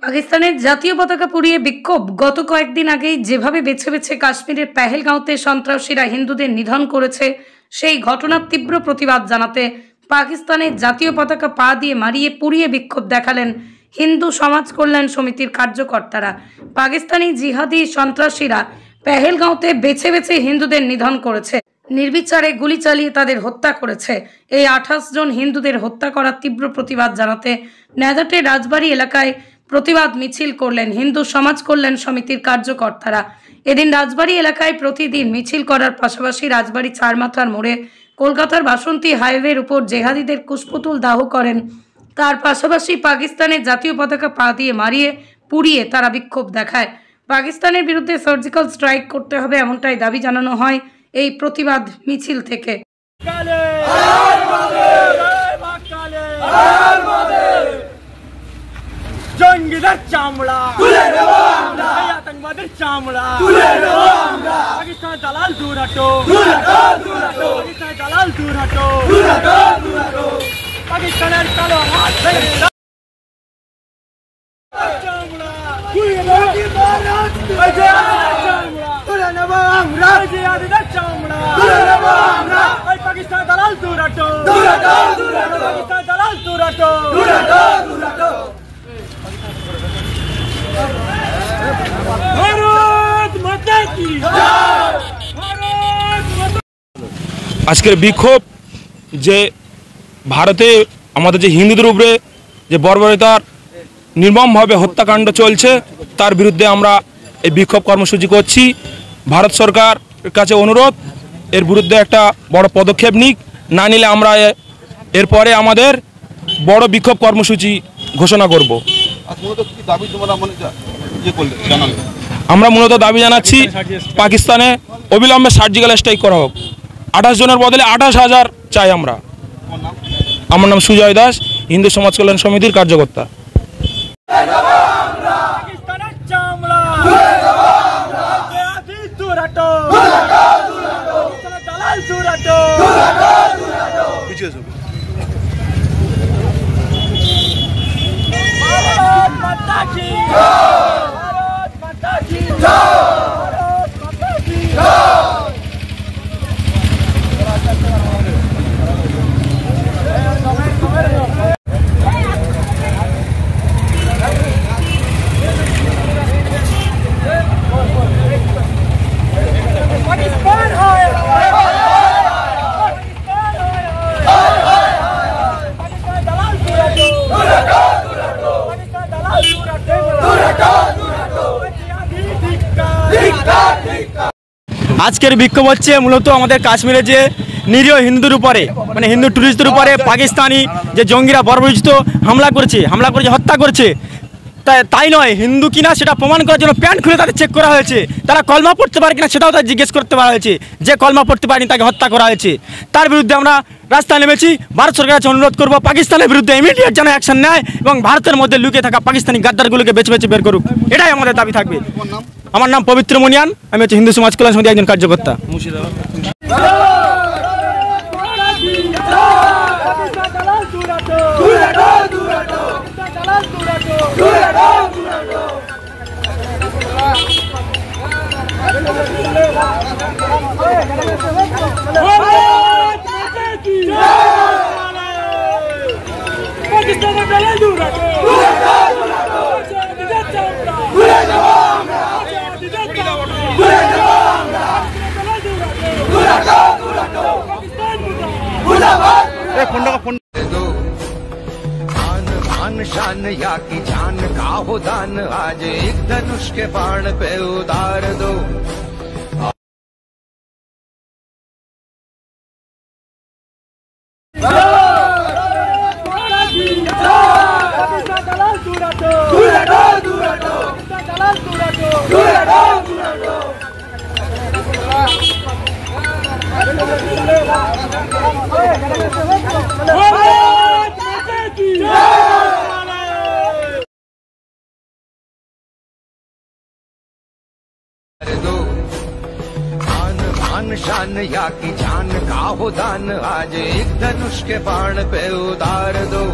পাকিস্তানের জাতীয় পতাকা পুড়িয়ে বিক্ষোভ। গত কয়েকদিন আগেই যেভাবে বেছে বেছে কাশ্মীরের পেহেলগাঁওতে সন্ত্রাসীরা হিন্দুদের নিধন করেছে, সেই ঘটনার তীব্র প্রতিবাদ জানাতে পাকিস্তানের জাতীয় পতাকা পা দিয়ে মারিয়ে পুড়িয়ে বিক্ষোভ দেখালেন হিন্দু সমাজ কল্যাণ সমিতির কার্যকর্তারা। পাকিস্তানি জিহাদি সন্ত্রাসীরা পেহেলগাঁওতে বেছে বেছে হিন্দুদের নিধন করেছে, নির্বিচারে গুলি চালিয়ে তাদের হত্যা করেছে। এই 28 জন হিন্দুদের হত্যা করার তীব্র প্রতিবাদ জানাতে নেজাটের রাজবাড়ী এলাকায় প্রতিবাদ মিছিল করলেন হিন্দু সমাজ কল্যাণ সমিতির কার্যকর্তারা। এদিন রাজবাড়ী এলাকায় প্রতিদিন মিছিল করার পাশাপাশি রাজবাড়ী চারমাথার মোড়ে কলকাতার বাসন্তী হাইওয়ের উপর জেহাদিদের কুশপুতুল দাহ করেন। তার পাশাপাশি পাকিস্তানের জাতীয় পতাকা পা দিয়ে মারিয়ে পুড়িয়ে তারা বিক্ষোভ দেখায়। পাকিস্তানের বিরুদ্ধে সার্জিক্যাল স্ট্রাইক করতে হবে, এমনটাই দাবি জানানো হয় এই প্রতিবাদ মিছিল থেকে। জঙ্গিদের চামড়া তুলে নেব আমরা, আতঙ্কবাদের চামড়া তুলে নেব আমরা। পাকিস্তান দালাল দূর হটো, দূর হটো, দূর হটো। পাকিস্তান দালাল দূর হটো, দূর হটো, দূর হটো। পাকিস্তানের কালো হাত ভেঙে দাও চামড়া তুলে নেব চামড়া তুলে নেব আমরা, জিহাদিদের চামড়া তুলে নেব আমরা। পাকিস্তান দালাল দূর হটো, দূর হটো, দূর হটো। পাকিস্তান দালাল দূর হটো, দূর হটো, দূর হটো। আজকের বিক্ষোভ যে ভারতে আমাদের যে হিন্দুদের উপরে যে বর্বরতার নির্মমভাবে হত্যাকাণ্ড চলছে, তার বিরুদ্ধে আমরা এই বিক্ষোভ কর্মসূচি করছি। ভারত সরকার কাছে অনুরোধ, এর বিরুদ্ধে একটা বড় পদক্ষেপ নিক, না নিলে আমরা এরপরে আমাদের বড় বিক্ষোভ কর্মসূচি ঘোষণা করব। আমরা মূলত দাবি জানাচ্ছি পাকিস্তানে অবিলম্বে সার্জিক্যাল স্ট্রাইক করা হোক। 28 জনের বদলে 28,000 চাই আমরা। আমার নাম সুজয় দাস, হিন্দু সমাজ কল্যাণ সমিতির কার্যকর্তা। আজকের বিক্ষোভ হচ্ছে মূলত আমাদের কাশ্মীরে যে নিরীহ হিন্দুদের উপরে, মানে হিন্দু টুরিস্টদের উপরে পাকিস্তানি যে জঙ্গিরা বর্বরোচিত হামলা করেছে, হত্যা করেছে। তাই নয়, হিন্দু কিনা সেটা প্রমাণ করার জন্য প্যান্ট খুলে তাদের চেক করা হয়েছে। তারা কলমা পড়তে পারে কিনা সেটাও তাদের জিজ্ঞেস করতে পারা হয়েছে। যে কলমা পড়তে পারেনি তাকে হত্যা করা হয়েছে। তার বিরুদ্ধে আমরা রাস্তায় নেমেছি। ভারত সরকারের কাছে অনুরোধ করবো পাকিস্তানের বিরুদ্ধে ইমিডিয়েট যেন অ্যাকশন নেয় এবং ভারতের মধ্যে লুকিয়ে থাকা পাকিস্তানি গাদ্দারগুলোকে বেছে বেছে বের করুক। এটাই আমাদের দাবি থাকবে। আমার নাম পবিত্র মুনিয়ান, আমি হচ্ছে হিন্দু সমাজ কল্যাণ সমিতির একজন কার্যকর্তা। शान या की जान का हो दान, आज एक धनुष के बाण पे उतार दो। आन शान या की जान का हो दान, आज एक धनुष के बाण पे उतार दो।